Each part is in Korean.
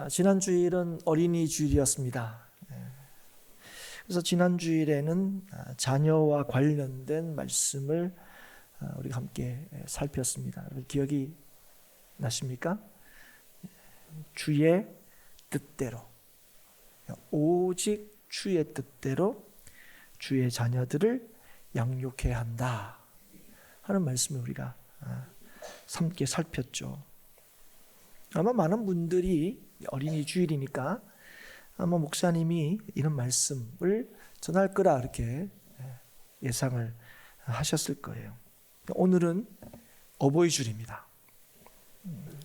지난 주일은 어린이 주일이었습니다. 그래서 지난 주일에는 자녀와 관련된 말씀을 우리가 함께 살폈습니다. 기억이 나십니까? 주의 뜻대로, 오직 주의 뜻대로 주의 자녀들을 양육해야 한다 하는 말씀을 우리가 함께 살폈죠. 아마 많은 분들이 어린이 주일이니까 아마 목사님이 이런 말씀을 전할 거라 이렇게 예상을 하셨을 거예요. 오늘은 어버이 주일입니다.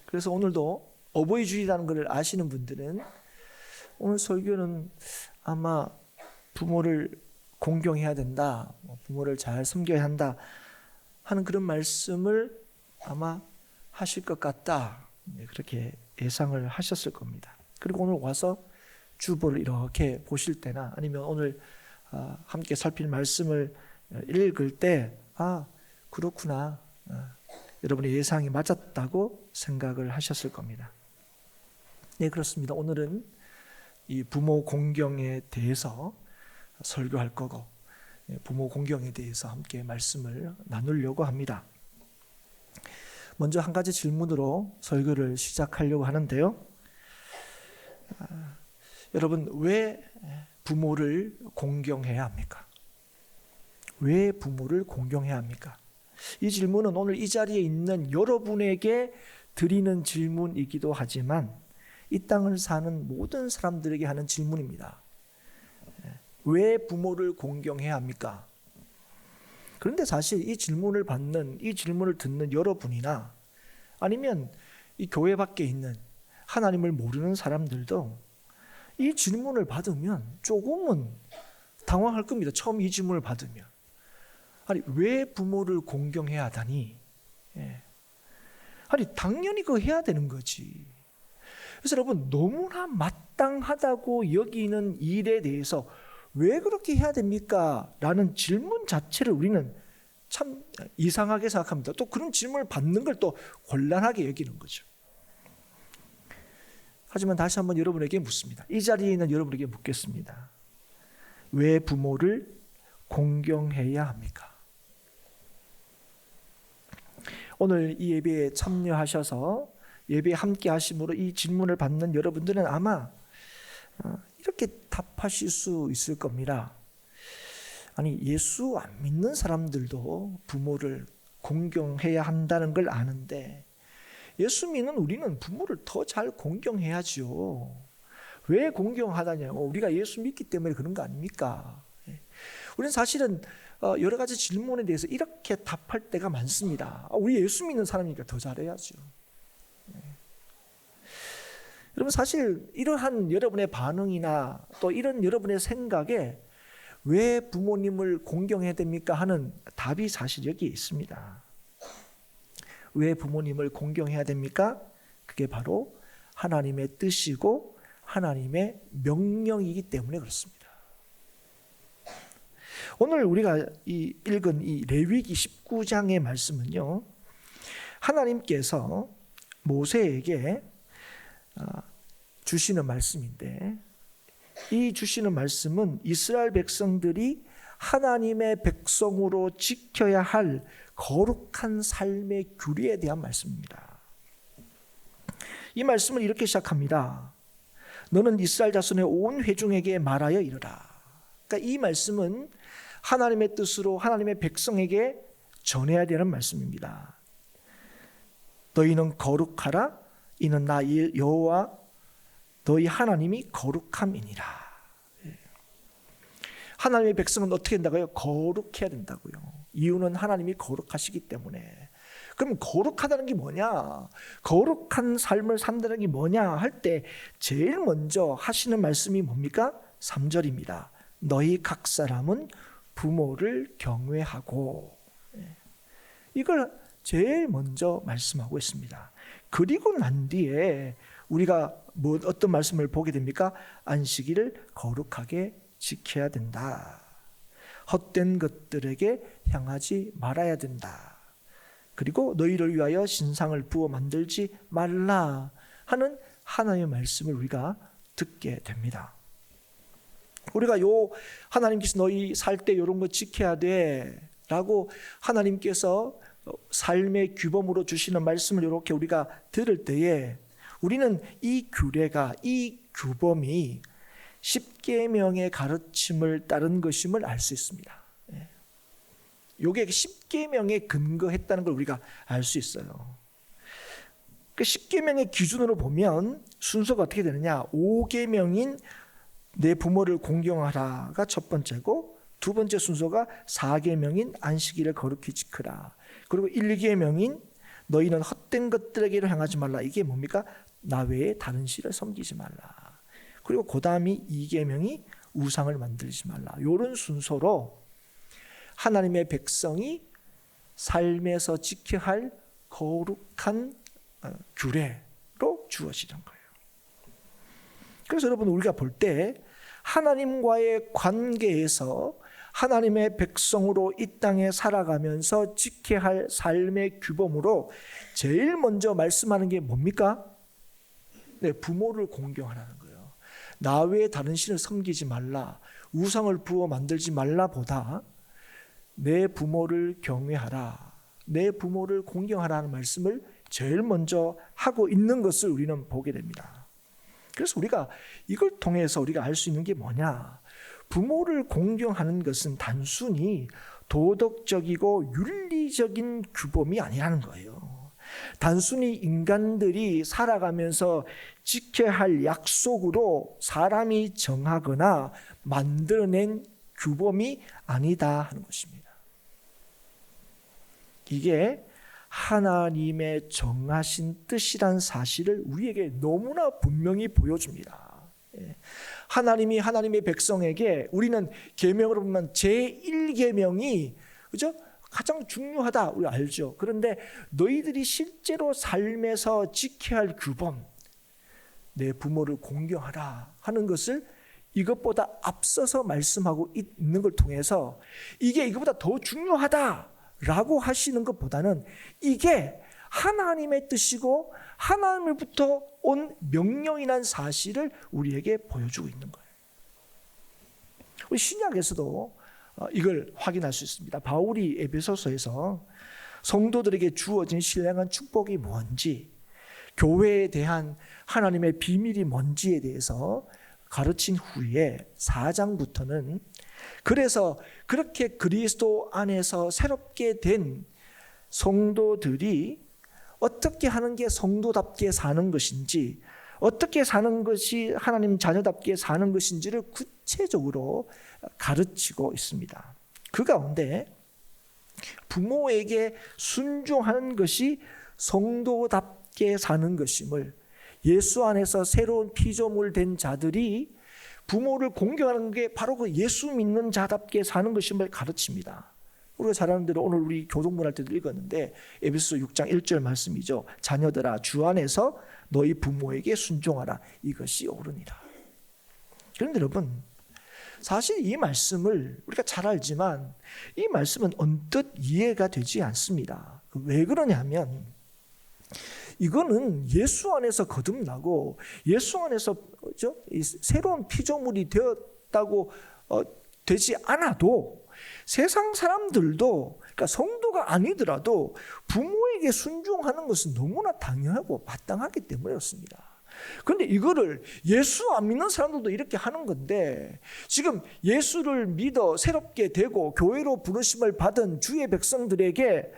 그래서 오늘도 어버이 주일이라는 것을 아시는 분들은 오늘 설교는 아마 부모를 공경해야 된다, 부모를 잘 섬겨야 한다 하는 그런 말씀을 아마 하실 것 같다, 그렇게 예상을 하셨을 겁니다. 그리고 오늘 와서 주보를 이렇게 보실 때나 아니면 오늘 함께 살필 말씀을 읽을 때 그렇구나, 여러분의 예상이 맞았다고 생각을 하셨을 겁니다. 네, 그렇습니다. 오늘은 이 부모 공경에 대해서 설교할 거고, 부모 공경에 대해서 함께 말씀을 나누려고 합니다. 먼저 한 가지 질문으로 설교를 시작하려고 하는데요. 여러분, 왜 부모를 공경해야 합니까? 왜 부모를 공경해야 합니까? 이 질문은 오늘 이 자리에 있는 여러분에게 드리는 질문이기도 하지만 이 땅을 사는 모든 사람들에게 하는 질문입니다. 왜 부모를 공경해야 합니까? 그런데 사실 이 질문을 듣는 여러분이나 아니면 이 교회 밖에 있는 하나님을 모르는 사람들도 이 질문을 받으면 조금은 당황할 겁니다. 처음 이 질문을 받으면. 아니, 왜 부모를 공경해야 하다니? 아니, 당연히 그거 해야 되는 거지. 그래서 여러분, 너무나 마땅하다고 여기는 일에 대해서 왜 그렇게 해야 됩니까? 라는 질문 자체를 우리는 참 이상하게 생각합니다. 또 그런 질문을 받는 걸 또 곤란하게 여기는 거죠. 하지만 다시 한번 여러분에게 묻습니다. 이 자리에 있는 여러분에게 묻겠습니다. 왜 부모를 공경해야 합니까? 오늘 이 예배에 참여하셔서 예배에 함께 하심으로 이 질문을 받는 여러분들은 아마 이렇게 답하실 수 있을 겁니다. 아니, 예수 안 믿는 사람들도 부모를 공경해야 한다는 걸 아는데 예수 믿는 우리는 부모를 더 잘 공경해야죠. 왜 공경하다냐고, 우리가 예수 믿기 때문에 그런 거 아닙니까? 우리는 사실은 여러 가지 질문에 대해서 이렇게 답할 때가 많습니다. 우리 예수 믿는 사람이니까 더 잘해야죠. 여러분, 사실 이러한 여러분의 반응이나 또 이런 여러분의 생각에 왜 부모님을 공경해야 됩니까? 하는 답이 사실 여기에 있습니다. 왜 부모님을 공경해야 됩니까? 그게 바로 하나님의 뜻이고 하나님의 명령이기 때문에 그렇습니다. 오늘 우리가 읽은 이 레위기 19장의 말씀은요, 하나님께서 모세에게 주시는 말씀인데, 이 주시는 말씀은 이스라엘 백성들이 하나님의 백성으로 지켜야 할 거룩한 삶의 규례에 대한 말씀입니다. 이 말씀을 이렇게 시작합니다. 너는 이스라엘 자손의 온 회중에게 말하여 이르라. 그러니까 이 말씀은 하나님의 뜻으로 하나님의 백성에게 전해야 되는 말씀입니다. 너희는 거룩하라. 이는 나 여호와 너희 하나님이 거룩함이니라. 하나님의 백성은 어떻게 된다고요? 거룩해야 된다고요. 이유는 하나님이 거룩하시기 때문에. 그럼 거룩하다는 게 뭐냐? 거룩한 삶을 산다는 게 뭐냐 할 때 제일 먼저 하시는 말씀이 뭡니까? 3절입니다. 너희 각 사람은 부모를 경외하고. 이걸 제일 먼저 말씀하고 있습니다. 그리고 난 뒤에 우리가 어떤 말씀을 보게 됩니까? 안식일을 거룩하게 지켜야 된다. 헛된 것들에게 향하지 말아야 된다. 그리고 너희를 위하여 신상을 부어 만들지 말라 하는 하나님의 말씀을 우리가 듣게 됩니다. 우리가 하나님께서 너희 살 때 이런 거 지켜야 돼 라고 하나님께서 삶의 규범으로 주시는 말씀을 이렇게 우리가 들을 때에 우리는 이 규례가, 이 규범이 십계명의 가르침을 따른 것임을 알 수 있습니다. 이게 십계명에 근거했다는 걸 우리가 알 수 있어요. 그 십계명의 기준으로 보면 순서가 어떻게 되느냐? 5계명인 내 부모를 공경하라가 첫 번째고, 두 번째 순서가 4계명인 안식일을 거룩히 지키라. 그리고 1계명인 너희는 헛된 것들에게로 향하지 말라. 이게 뭡니까? 나 외에 다른 신을 섬기지 말라. 그리고 그 다음이 2계명이 우상을 만들지 말라. 이런 순서로 하나님의 백성이 삶에서 지켜야 할 거룩한 규례로 주어지는 거예요. 그래서 여러분, 우리가 볼 때 하나님과의 관계에서 하나님의 백성으로 이 땅에 살아가면서 지켜야 할 삶의 규범으로 제일 먼저 말씀하는 게 뭡니까? 네, 부모를 공경하라는 거예요. 나 외에 다른 신을 섬기지 말라, 우상을 부어 만들지 말라 보다 내 부모를 경외하라, 내 부모를 공경하라는 말씀을 제일 먼저 하고 있는 것을 우리는 보게 됩니다. 그래서 우리가 이걸 통해서 우리가 알 수 있는 게 뭐냐? 부모를 공경하는 것은 단순히 도덕적이고 윤리적인 규범이 아니라는 거예요. 단순히 인간들이 살아가면서 지켜야 할 약속으로 사람이 정하거나 만들어낸 규범이 아니다 하는 것입니다. 이게 하나님의 정하신 뜻이란 사실을 우리에게 너무나 분명히 보여줍니다. 하나님이 하나님의 백성에게, 우리는 계명으로 보면 제1계명이 그죠? 가장 중요하다 우리 알죠. 그런데 너희들이 실제로 삶에서 지켜야 할 규범, 내 부모를 공경하라 하는 것을 이것보다 앞서서 말씀하고 있는 걸 통해서 이게 이것보다 더 중요하다라고 하시는 것보다는 이게 하나님의 뜻이고 하나님으로부터 온 명령이란 사실을 우리에게 보여주고 있는 거예요. 우리 신약에서도 이걸 확인할 수 있습니다. 바울이 에베소서에서 성도들에게 주어진 신령한 축복이 뭔지, 교회에 대한 하나님의 비밀이 뭔지에 대해서 가르친 후에 4장부터는 그래서 그렇게 그리스도 안에서 새롭게 된 성도들이 어떻게 하는 게 성도답게 사는 것인지, 어떻게 사는 것이 하나님 자녀답게 사는 것인지를 구체적으로 가르치고 있습니다. 그 가운데 부모에게 순종하는 것이 성도답게 사는 것임을, 예수 안에서 새로운 피조물 된 자들이 부모를 공경하는 게 바로 그 예수 믿는 자답게 사는 것임을 가르칩니다. 우리가 잘 아는 대로 오늘 우리 교동문 할 때도 읽었는데 에베소서 6장 1절 말씀이죠. 자녀들아, 주 안에서 너희 부모에게 순종하라. 이것이 옳으니라. 그런데 여러분, 사실 이 말씀을 우리가 잘 알지만 이 말씀은 언뜻 이해가 되지 않습니다. 왜 그러냐면 이거는 예수 안에서 거듭나고 예수 안에서 새로운 피조물이 되었다고 되지 않아도 세상 사람들도, 그러니까 성도가 아니더라도 부모에게 순종하는 것은 너무나 당연하고 마땅하기 때문이었습니다. 그런데 이거를 예수 안 믿는 사람들도 이렇게 하는 건데, 지금 예수를 믿어 새롭게 되고 교회로 부르심을 받은 주의 백성들에게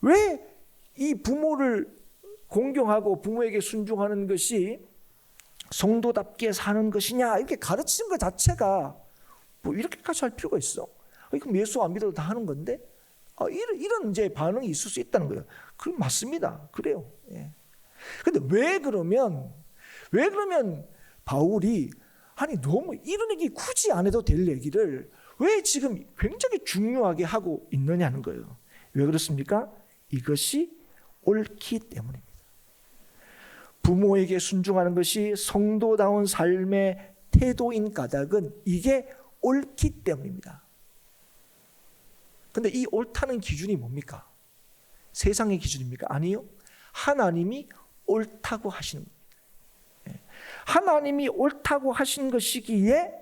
왜 이 부모를 공경하고 부모에게 순종하는 것이 성도답게 사는 것이냐, 이렇게 가르치는 것 자체가 뭐 이렇게까지 할 필요가 있어? 그럼 예수 안 믿어도 다 하는 건데? 이런 이제 반응이 있을 수 있다는 거예요. 그럼 맞습니다. 그래요. 근데 왜 그러면 바울이 너무 이런 얘기 굳이 안 해도 될 얘기를 왜 지금 굉장히 중요하게 하고 있느냐는 거예요. 왜 그렇습니까? 이것이 옳기 때문입니다. 부모에게 순종하는 것이 성도다운 삶의 태도인 까닭은 이게 옳기 때문입니다. 그런데 이 옳다는 기준이 뭡니까? 세상의 기준입니까? 아니요. 하나님이 옳다고 하시는 겁니다. 하나님이 옳다고 하신 것이기에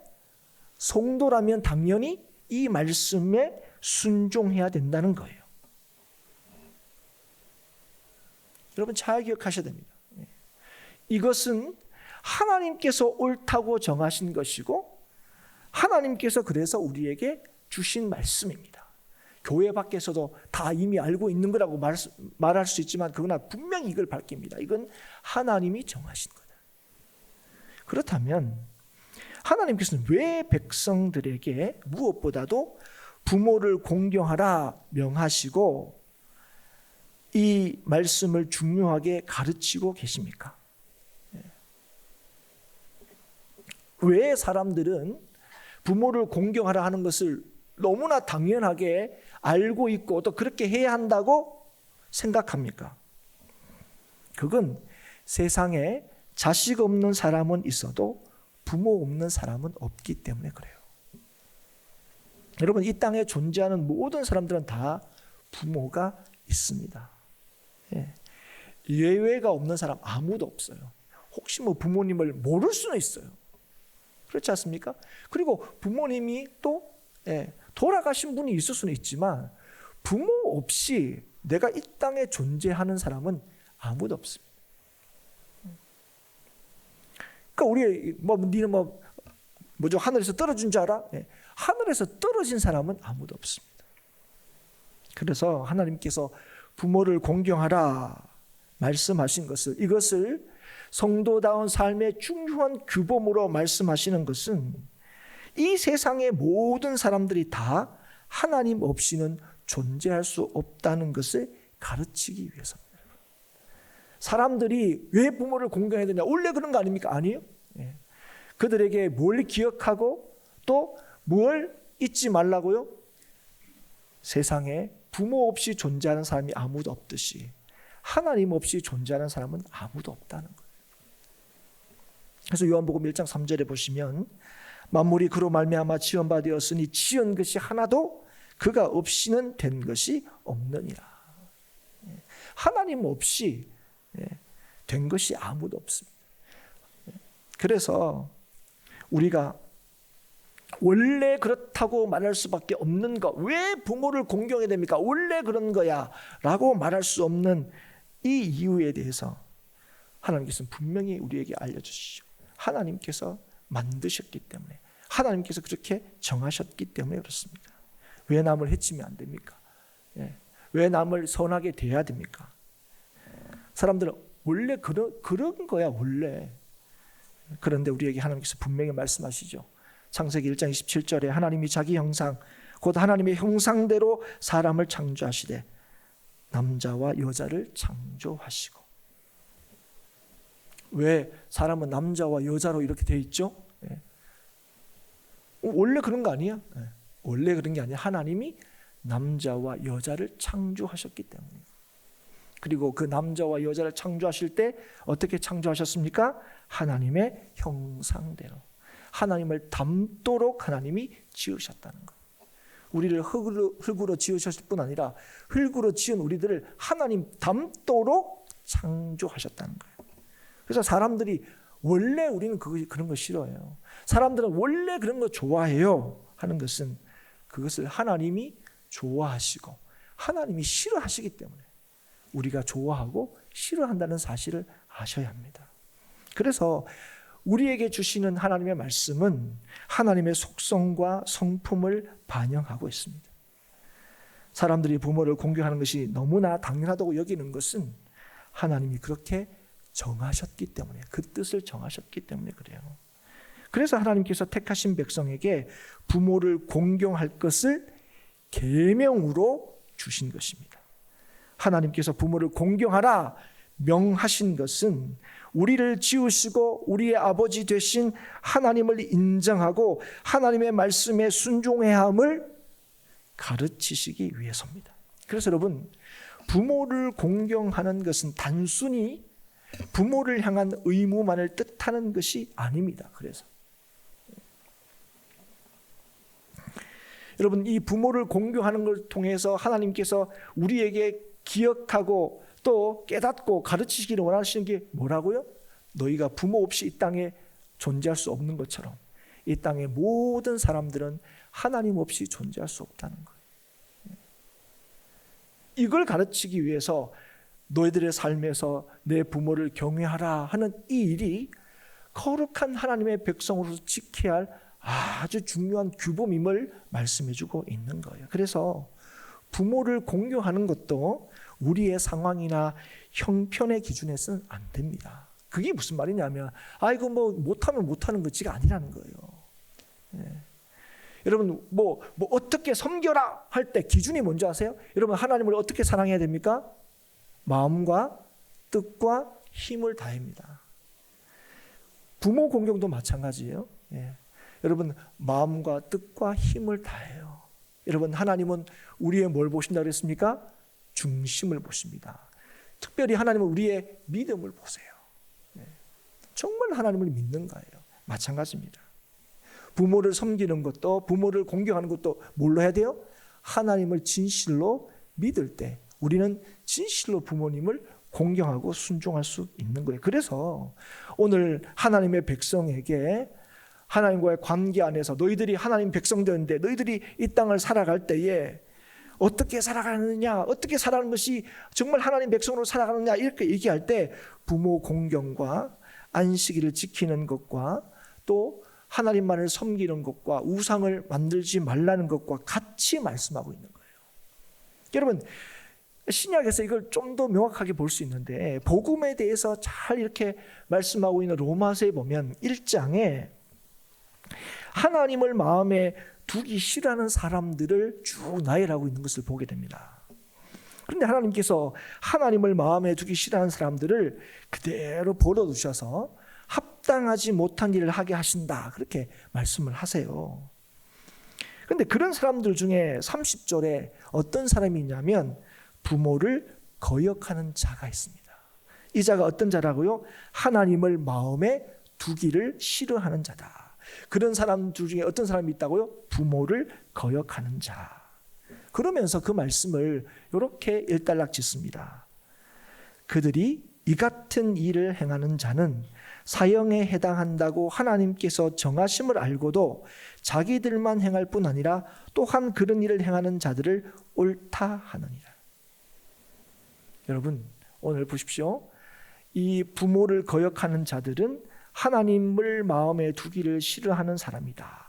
성도라면 당연히 이 말씀에 순종해야 된다는 거예요. 여러분 잘 기억하셔야 됩니다. 이것은 하나님께서 옳다고 정하신 것이고 하나님께서 그래서 우리에게 주신 말씀입니다. 교회 밖에서도 다 이미 알고 있는 거라고 말할 수 있지만 그러나 분명히 이걸 밝힙니다. 이건 하나님이 정하신 거다. 그렇다면 하나님께서는 왜 백성들에게 무엇보다도 부모를 공경하라 명하시고 이 말씀을 중요하게 가르치고 계십니까? 왜 사람들은 부모를 공경하라 하는 것을 너무나 당연하게 알고 있고 또 그렇게 해야 한다고 생각합니까? 그건 세상에 자식 없는 사람은 있어도 부모 없는 사람은 없기 때문에 그래요. 여러분 이 땅에 존재하는 모든 사람들은 다 부모가 있습니다. 예외가 없는 사람 아무도 없어요. 혹시 뭐 부모님을 모를 수는 있어요. 그렇지 않습니까? 그리고 부모님이 또 돌아가신 분이 있을 수는 있지만 부모 없이 내가 이 땅에 존재하는 사람은 아무도 없습니다. 그러니까 우리 니는 뭐죠? 하늘에서 떨어진 줄 알아? 하늘에서 떨어진 사람은 아무도 없습니다. 그래서 하나님께서 부모를 공경하라 말씀하신 이것을 성도다운 삶의 중요한 규범으로 말씀하시는 것은 이 세상의 모든 사람들이 다 하나님 없이는 존재할 수 없다는 것을 가르치기 위해서입니다. 사람들이 왜 부모를 공경해야 되냐? 원래 그런 거 아닙니까? 아니에요. 그들에게 뭘 기억하고 또 뭘 잊지 말라고요? 세상에 부모 없이 존재하는 사람이 아무도 없듯이 하나님 없이 존재하는 사람은 아무도 없다는 거예요. 그래서 요한복음 1장 3절에 보시면 만물이 그로 말미암아 지은 바 되었으니 지은 것이 하나도 그가 없이는 된 것이 없느니라. 하나님 없이 된 것이 아무도 없습니다. 그래서 우리가 원래 그렇다고 말할 수밖에 없는 것, 왜 부모를 공경해야 됩니까? 원래 그런 거야 라고 말할 수 없는 이 이유에 대해서 하나님께서는 분명히 우리에게 알려주시죠. 하나님께서 만드셨기 때문에, 하나님께서 그렇게 정하셨기 때문에 그렇습니다. 왜 남을 해치면 안 됩니까? 왜 남을 선하게 대해야 됩니까? 사람들은 원래 그런 거야 원래. 그런데 우리에게 하나님께서 분명히 말씀하시죠. 창세기 1장 27절에 하나님이 자기 형상 곧 하나님의 형상대로 사람을 창조하시되 남자와 여자를 창조하시고. 왜 사람은 남자와 여자로 이렇게 돼 있죠? 원래 그런 거 아니야? 원래 그런 게 아니야. 하나님이 남자와 여자를 창조하셨기 때문에. 그리고 그 남자와 여자를 창조하실 때 어떻게 창조하셨습니까? 하나님의 형상대로, 하나님을 닮도록 하나님이 지으셨다는 것. 우리를 흙으로 지으셨을 뿐 아니라 흙으로 지은 우리들을 하나님 닮도록 창조하셨다는 거예요. 그래서 사람들이 원래 우리는 그런 거 싫어해요. 사람들은 원래 그런 거 좋아해요 하는 것은 그것을 하나님이 좋아하시고 하나님이 싫어하시기 때문에 우리가 좋아하고 싫어한다는 사실을 아셔야 합니다. 그래서 우리에게 주시는 하나님의 말씀은 하나님의 속성과 성품을 반영하고 있습니다. 사람들이 부모를 공경하는 것이 너무나 당연하다고 여기는 것은 하나님이 그렇게 정하셨기 때문에, 그 뜻을 정하셨기 때문에 그래요. 그래서 하나님께서 택하신 백성에게 부모를 공경할 것을 계명으로 주신 것입니다. 하나님께서 부모를 공경하라 명하신 것은 우리를 지으시고 우리의 아버지 되신 하나님을 인정하고 하나님의 말씀에 순종해야 함을 가르치시기 위해서입니다. 그래서 여러분, 부모를 공경하는 것은 단순히 부모를 향한 의무만을 뜻하는 것이 아닙니다. 그래서 여러분, 이 부모를 공경하는 걸 통해서 하나님께서 우리에게 기억하고 또 깨닫고 가르치시기를 원하시는 게 뭐라고요? 너희가 부모 없이 이 땅에 존재할 수 없는 것처럼 이 땅의 모든 사람들은 하나님 없이 존재할 수 없다는 거예요. 이걸 가르치기 위해서 너희들의 삶에서 내 부모를 경외하라 하는 이 일이 거룩한 하나님의 백성으로서 지켜야 할 아주 중요한 규범임을 말씀해주고 있는 거예요. 그래서 부모를 공경하는 것도 우리의 상황이나 형편의 기준에서는 안 됩니다. 그게 무슨 말이냐면 이거 뭐 못하면 못하는 것이가 아니라는 거예요. 여러분 뭐 어떻게 섬겨라 할 때 기준이 뭔지 아세요? 여러분 하나님을 어떻게 사랑해야 됩니까? 마음과 뜻과 힘을 다합니다. 부모 공경도 마찬가지예요. 여러분 마음과 뜻과 힘을 다해요. 여러분 하나님은 우리의 뭘 보신다고 그랬습니까? 중심을 보십니다. 특별히 하나님은 우리의 믿음을 보세요. 정말 하나님을 믿는 거예요. 마찬가지입니다. 부모를 섬기는 것도 부모를 공경하는 것도 뭘로 해야 돼요? 하나님을 진실로 믿을 때 우리는 진실로 부모님을 공경하고 순종할 수 있는 거예요. 그래서 오늘 하나님의 백성에게 하나님과의 관계 안에서 너희들이 하나님 백성되는데 너희들이 이 땅을 살아갈 때에 어떻게 살아가느냐, 어떻게 살아가는 것이 정말 하나님 백성으로 살아가느냐 이렇게 얘기할 때 부모 공경과 안식일을 지키는 것과 또 하나님만을 섬기는 것과 우상을 만들지 말라는 것과 같이 말씀하고 있는 거예요. 여러분 신약에서 이걸 좀 더 명확하게 볼 수 있는데 복음에 대해서 잘 이렇게 말씀하고 있는 로마서에 보면 1장에 하나님을 마음에 두기 싫어하는 사람들을 쭉 나열하고 있는 것을 보게 됩니다. 그런데 하나님께서 하나님을 마음에 두기 싫어하는 사람들을 그대로 버려두셔서 합당하지 못한 일을 하게 하신다 그렇게 말씀을 하세요. 그런데 그런 사람들 중에 30절에 어떤 사람이 있냐면 부모를 거역하는 자가 있습니다. 이 자가 어떤 자라고요? 하나님을 마음에 두기를 싫어하는 자다. 그런 사람들 중에 어떤 사람이 있다고요? 부모를 거역하는 자. 그러면서 그 말씀을 이렇게 일단락 짓습니다. 그들이 이 같은 일을 행하는 자는 사형에 해당한다고 하나님께서 정하심을 알고도 자기들만 행할 뿐 아니라 또한 그런 일을 행하는 자들을 옳다 하느니라. 여러분 오늘 보십시오. 이 부모를 거역하는 자들은 하나님을 마음에 두기를 싫어하는 사람이다.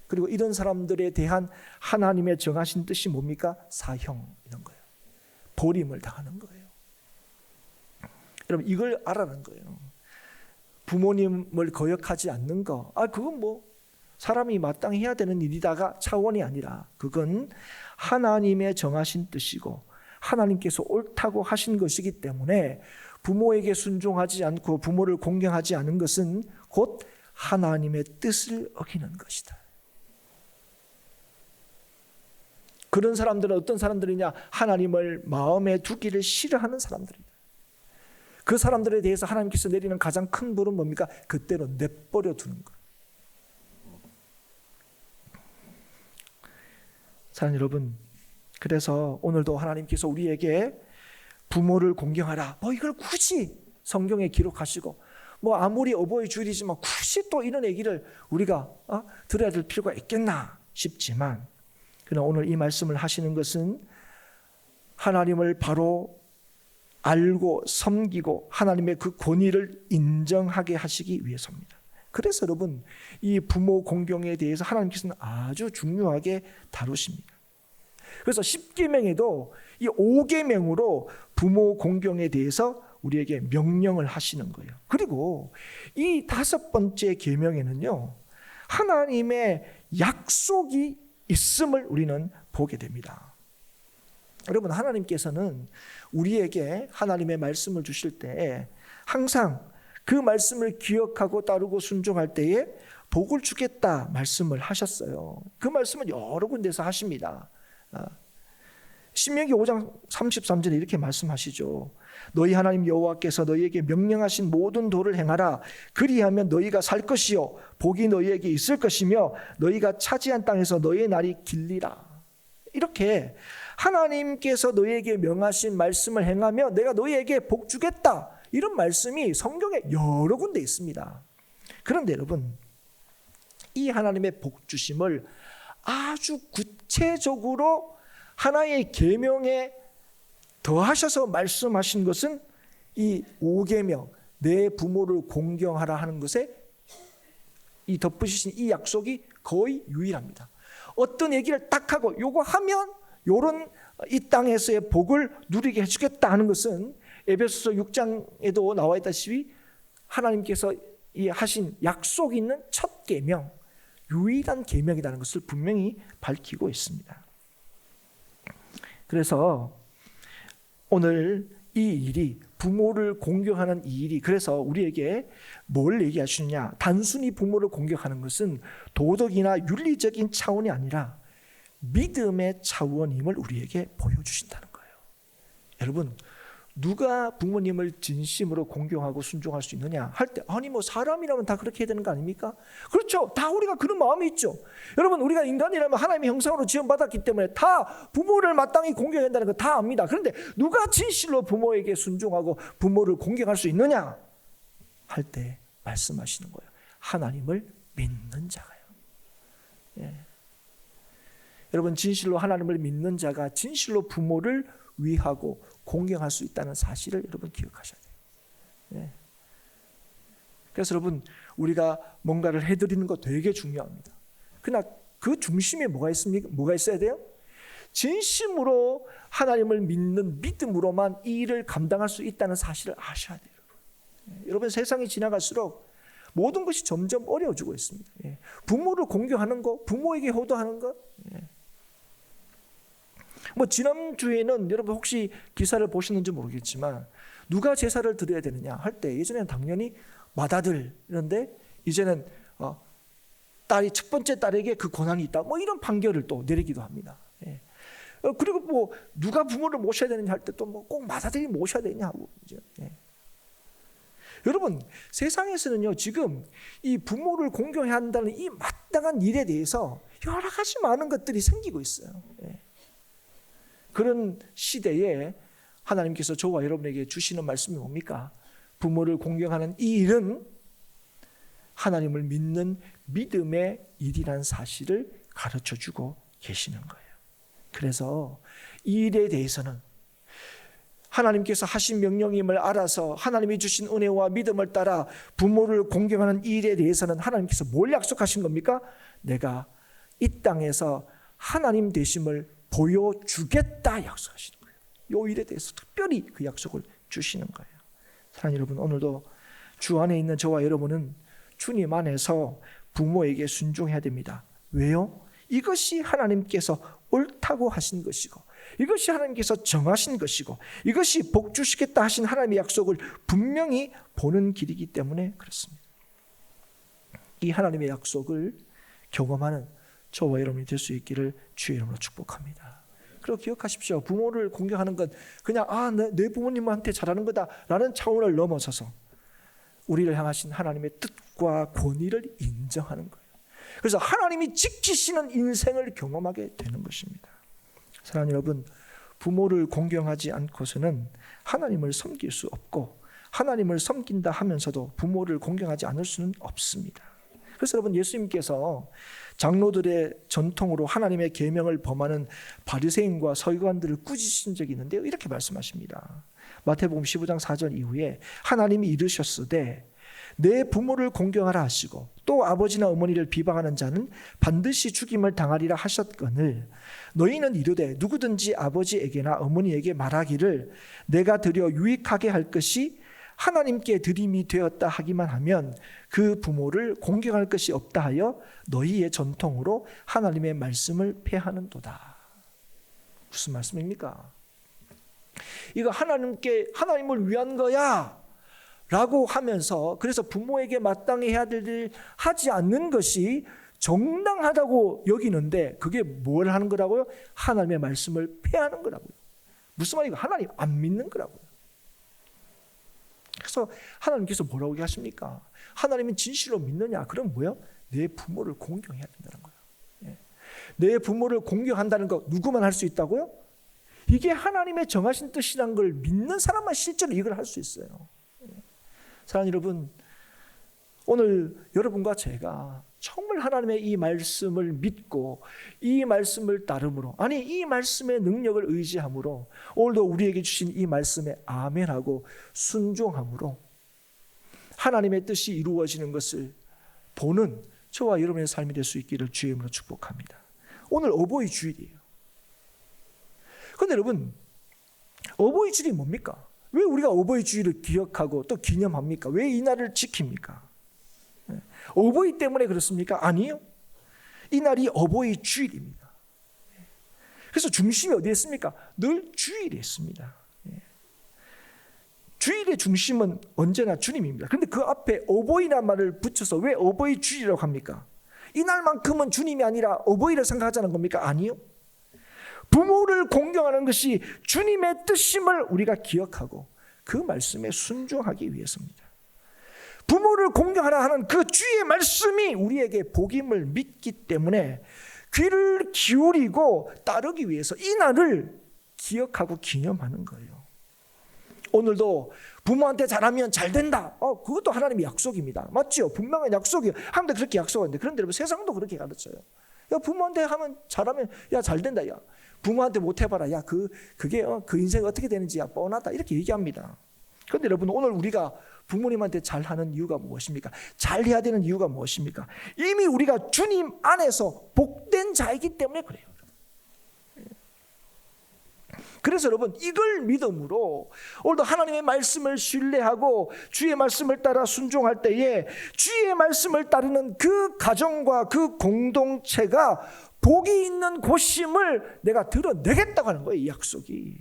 그리고 이런 사람들에 대한 하나님의 정하신 뜻이 뭡니까? 사형 이런 거예요. 버림을 당하는 거예요. 여러분 이걸 알아는 거예요. 부모님을 거역하지 않는 거, 그건 뭐 사람이 마땅히 해야 되는 일이다가 차원이 아니라 그건 하나님의 정하신 뜻이고 하나님께서 옳다고 하신 것이기 때문에 부모에게 순종하지 않고 부모를 공경하지 않은 것은 곧 하나님의 뜻을 어기는 것이다. 그런 사람들은 어떤 사람들이냐? 하나님을 마음에 두기를 싫어하는 사람들이다. 그 사람들에 대해서 하나님께서 내리는 가장 큰 벌은 뭡니까? 그때로 내버려 두는 것. 사랑하는 여러분, 그래서 오늘도 하나님께서 우리에게 부모를 공경하라, 이걸 굳이 성경에 기록하시고 아무리 어버이 주일이지만 굳이 또 이런 얘기를 우리가 들어야 될 필요가 있겠나 싶지만, 그러나 오늘 이 말씀을 하시는 것은 하나님을 바로 알고 섬기고 하나님의 그 권위를 인정하게 하시기 위해서입니다. 그래서 여러분 이 부모 공경에 대해서 하나님께서는 아주 중요하게 다루십니다. 그래서 10계명에도 이 5계명으로 부모 공경에 대해서 우리에게 명령을 하시는 거예요. 그리고 이 5번째 계명에는요 하나님의 약속이 있음을 우리는 보게 됩니다. 여러분 하나님께서는 우리에게 하나님의 말씀을 주실 때 항상 그 말씀을 기억하고 따르고 순종할 때에 복을 주겠다 말씀을 하셨어요. 그 말씀은 여러 군데서 하십니다. 신명기 5장 33절에 이렇게 말씀하시죠. 너희 하나님 여호와께서 너희에게 명령하신 모든 도를 행하라. 그리하면 너희가 살 것이요 복이 너희에게 있을 것이며 너희가 차지한 땅에서 너희의 날이 길리라. 이렇게 하나님께서 너희에게 명하신 말씀을 행하며 내가 너희에게 복 주겠다 이런 말씀이 성경에 여러 군데 있습니다. 그런데 여러분, 이 하나님의 복 주심을 아주 구체적으로 하나의 계명에 더하셔서 말씀하신 것은 이 5계명, 내 부모를 공경하라 하는 것에 이 덧붙이신 이 약속이 거의 유일합니다. 어떤 얘기를 딱 하고 요거 하면 요런 이 땅에서의 복을 누리게 해주겠다 하는 것은 에베소서 6장에도 나와 있다시피 하나님께서 이 하신 약속이 있는 첫 계명, 유일한 계명이라는 것을 분명히 밝히고 있습니다. 그래서 오늘 이 일이, 부모를 공경하는 이 일이, 그래서 우리에게 뭘 얘기하시느냐? 단순히 부모를 공경하는 것은 도덕이나 윤리적인 차원이 아니라 믿음의 차원임을 우리에게 보여주신다는 거예요. 여러분, 누가 부모님을 진심으로 공경하고 순종할 수 있느냐 할 때, 아니 뭐 사람이라면 다 그렇게 해야 되는 거 아닙니까? 그렇죠. 다 우리가 그런 마음이 있죠. 여러분, 우리가 인간이라면 하나님의 형상으로 지음받았기 때문에 다 부모를 마땅히 공경해야 한다는 거 다 압니다. 그런데 누가 진실로 부모에게 순종하고 부모를 공경할 수 있느냐 할 때 말씀하시는 거예요. 하나님을 믿는 자가요. 예. 여러분, 진실로 하나님을 믿는 자가 진실로 부모를 위하고 공경할 수 있다는 사실을 여러분 기억하셔야 돼요. 예. 그래서 여러분, 우리가 뭔가를 해드리는 거 되게 중요합니다. 그러나 그 중심에 뭐가 있습니까? 뭐가 있어야 돼요? 진심으로 하나님을 믿는 믿음으로만 이 일을 감당할 수 있다는 사실을 아셔야 돼요. 예. 여러분, 세상이 지나갈수록 모든 것이 점점 어려워지고 있습니다. 예. 부모를 공경하는 거, 부모에게 효도하는 것. 예. 뭐 지난주에는 여러분 혹시 기사를 보셨는지 모르겠지만 누가 제사를 드려야 되느냐 할 때 예전에는 당연히 맏아들, 이런데 이제는 딸이 첫 번째 딸에게 그 권한이 있다, 뭐 이런 판결을 또 내리기도 합니다. 예. 그리고 뭐 누가 부모를 모셔야 되느냐 할 때 또 뭐 꼭 맏아들이 모셔야 되냐 하고. 예. 여러분, 세상에서는요 지금 이 부모를 공경해야 한다는 이 마땅한 일에 대해서 여러 가지 많은 것들이 생기고 있어요. 예. 그런 시대에 하나님께서 저와 여러분에게 주시는 말씀이 뭡니까? 부모를 공경하는 이 일은 하나님을 믿는 믿음의 일이라는 사실을 가르쳐주고 계시는 거예요. 그래서 이 일에 대해서는 하나님께서 하신 명령임을 알아서 하나님이 주신 은혜와 믿음을 따라 부모를 공경하는 이 일에 대해서는 하나님께서 뭘 약속하신 겁니까? 내가 이 땅에서 하나님 되심을 보여주겠다 약속하시는 거예요. 이 일에 대해서 특별히 그 약속을 주시는 거예요. 사랑하는 여러분, 오늘도 주 안에 있는 저와 여러분은 주님 안에서 부모에게 순종해야 됩니다. 왜요? 이것이 하나님께서 옳다고 하신 것이고, 이것이 하나님께서 정하신 것이고, 이것이 복 주시겠다 하신 하나님의 약속을 분명히 보는 길이기 때문에 그렇습니다. 이 하나님의 약속을 경험하는 저와 여러분이 될 수 있기를 주의 이름으로 축복합니다. 그리고 기억하십시오. 부모를 공경하는 건 그냥 내 부모님한테 잘하는 거다라는 차원을 넘어서서 우리를 향하신 하나님의 뜻과 권위를 인정하는 거예요. 그래서 하나님이 지키시는 인생을 경험하게 되는 것입니다. 사랑하는 여러분, 부모를 공경하지 않고서는 하나님을 섬길 수 없고, 하나님을 섬긴다 하면서도 부모를 공경하지 않을 수는 없습니다. 그래서 여러분, 예수님께서 장로들의 전통으로 하나님의 계명을 범하는 바리새인과 서기관들을 꾸짖으신 적이 있는데요, 이렇게 말씀하십니다. 마태복음 15장 4절 이후에 하나님이 이르셨으되 내 부모를 공경하라 하시고 또 아버지나 어머니를 비방하는 자는 반드시 죽임을 당하리라 하셨거늘 너희는 이르되 누구든지 아버지에게나 어머니에게 말하기를 내가 드려 유익하게 할 것이 하나님께 드림이 되었다 하기만 하면 그 부모를 공경할 것이 없다 하여 너희의 전통으로 하나님의 말씀을 폐하는도다. 무슨 말씀입니까? 이거 하나님을 위한 거야 라고 하면서, 그래서 부모에게 마땅히 해야 될 일 하지 않는 것이 정당하다고 여기는데, 그게 뭘 하는 거라고요? 하나님의 말씀을 폐하는 거라고요. 무슨 말이고? 하나님 안 믿는 거라고요. 그래서 하나님께서 뭐라고 하십니까? 하나님은 진실로 믿느냐? 그럼 뭐요? 내 부모를 공경해야 된다는 거예요. 예. 내 부모를 공경한다는 거 누구만 할 수 있다고요? 이게 하나님의 정하신 뜻이란 걸 믿는 사람만 실제로 이걸 할 수 있어요. 예. 사랑하는 여러분, 오늘 여러분과 제가 정말 하나님의 이 말씀을 믿고 이 말씀을 따름으로, 아니 이 말씀의 능력을 의지함으로 오늘도 우리에게 주신 이 말씀에 아멘하고 순종함으로 하나님의 뜻이 이루어지는 것을 보는 저와 여러분의 삶이 될 수 있기를 주의 이름으로 축복합니다. 오늘 어버이 주일이에요. 그런데 여러분, 어버이 주일이 뭡니까? 왜 우리가 어버이 주일을 기억하고 또 기념합니까? 왜 이 날을 지킵니까? 어버이 때문에 그렇습니까? 아니요. 이 날이 어버이 주일입니다. 그래서 중심이 어디에 있습니까? 늘 주일에 있습니다. 주일의 중심은 언제나 주님입니다. 그런데 그 앞에 어버이란 말을 붙여서 왜 어버이 주일이라고 합니까? 이날만큼은 주님이 아니라 어버이를 생각하자는 겁니까? 아니요. 부모를 공경하는 것이 주님의 뜻임을 우리가 기억하고 그 말씀에 순종하기 위해서입니다. 부모를 공경하라 하는 그 주의 말씀이 우리에게 복임을 믿기 때문에 귀를 기울이고 따르기 위해서 이 날을 기억하고 기념하는 거예요. 오늘도 부모한테 잘하면 잘 된다. 그것도 하나님의 약속입니다. 맞죠? 분명한 약속이에요. 하나님도 그렇게 약속하는데, 그런데 여러분 세상도 그렇게 가르쳐요. 야, 부모한테 하면 잘하면 야, 잘 된다. 야, 부모한테 못 해봐라. 야, 그게 그 인생 어떻게 되는지 야, 뻔하다. 이렇게 얘기합니다. 그런데 여러분, 오늘 우리가 부모님한테 잘하는 이유가 무엇입니까? 잘해야 되는 이유가 무엇입니까? 이미 우리가 주님 안에서 복된 자이기 때문에 그래요. 그래서 여러분, 이걸 믿음으로 오늘도 하나님의 말씀을 신뢰하고 주의 말씀을 따라 순종할 때에 주의 말씀을 따르는 그 가정과 그 공동체가 복이 있는 곳임을 내가 드러내겠다고 하는 거예요, 이 약속이.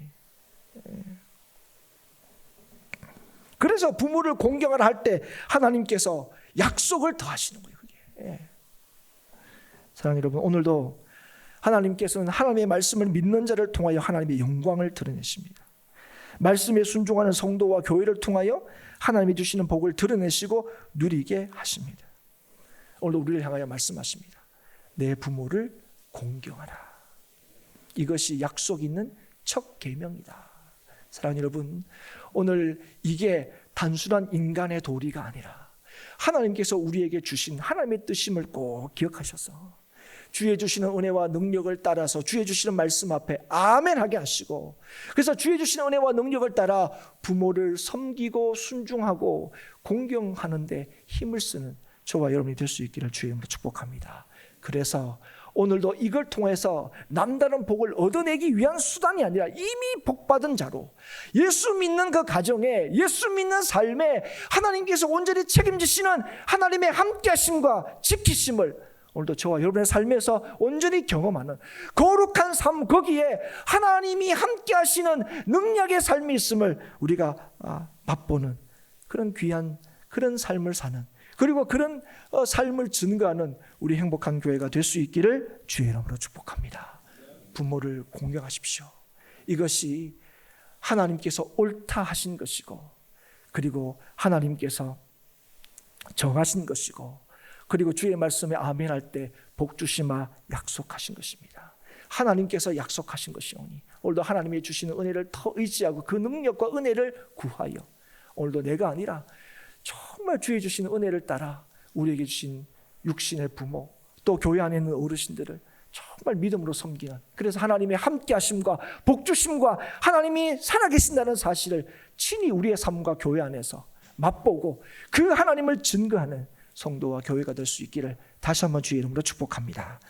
그래서 부모를 공경하라 할 때 하나님께서 약속을 더하시는 거예요, 그게. 사랑하는 여러분, 오늘도 하나님께서는 하나님의 말씀을 믿는 자를 통하여 하나님의 영광을 드러내십니다. 말씀에 순종하는 성도와 교회를 통하여 하나님이 주시는 복을 드러내시고 누리게 하십니다. 오늘도 우리를 향하여 말씀하십니다. 내 부모를 공경하라. 이것이 약속 있는 첫 계명이다. 사랑하는 여러분, 오늘 이게 단순한 인간의 도리가 아니라 하나님께서 우리에게 주신 하나님의 뜻임을 꼭 기억하셔서 주의 주시는 은혜와 능력을 따라서 주의 주시는 말씀 앞에 아멘하게 하시고, 그래서 주의 주시는 은혜와 능력을 따라 부모를 섬기고 순종하고 공경하는 데 힘을 쓰는 저와 여러분이 될 수 있기를 주의 이름으로 축복합니다. 그래서 오늘도 이걸 통해서 남다른 복을 얻어내기 위한 수단이 아니라 이미 복받은 자로 예수 믿는 그 가정에, 예수 믿는 삶에 하나님께서 온전히 책임지시는 하나님의 함께하심과 지키심을 오늘도 저와 여러분의 삶에서 온전히 경험하는 거룩한 삶, 거기에 하나님이 함께 하시는 능력의 삶이 있음을 우리가 맛보는 그런 귀한 그런 삶을 사는, 그리고 그런 삶을 증거하는 우리 행복한 교회가 될 수 있기를 주의 이름으로 축복합니다. 부모를 공경하십시오. 이것이 하나님께서 옳다 하신 것이고, 그리고 하나님께서 정하신 것이고, 그리고 주의 말씀에 아멘할 때 복 주시마 약속하신 것입니다. 하나님께서 약속하신 것이오니 오늘도 하나님이 주시는 은혜를 더 의지하고 그 능력과 은혜를 구하여 오늘도 내가 아니라 정말 주의 주시는 은혜를 따라 우리에게 주신 육신의 부모, 또 교회 안에 있는 어르신들을 정말 믿음으로 섬기는, 그래서 하나님의 함께하심과 복주심과 하나님이 살아계신다는 사실을 친히 우리의 삶과 교회 안에서 맛보고 그 하나님을 증거하는 성도와 교회가 될 수 있기를 다시 한번 주의 이름으로 축복합니다.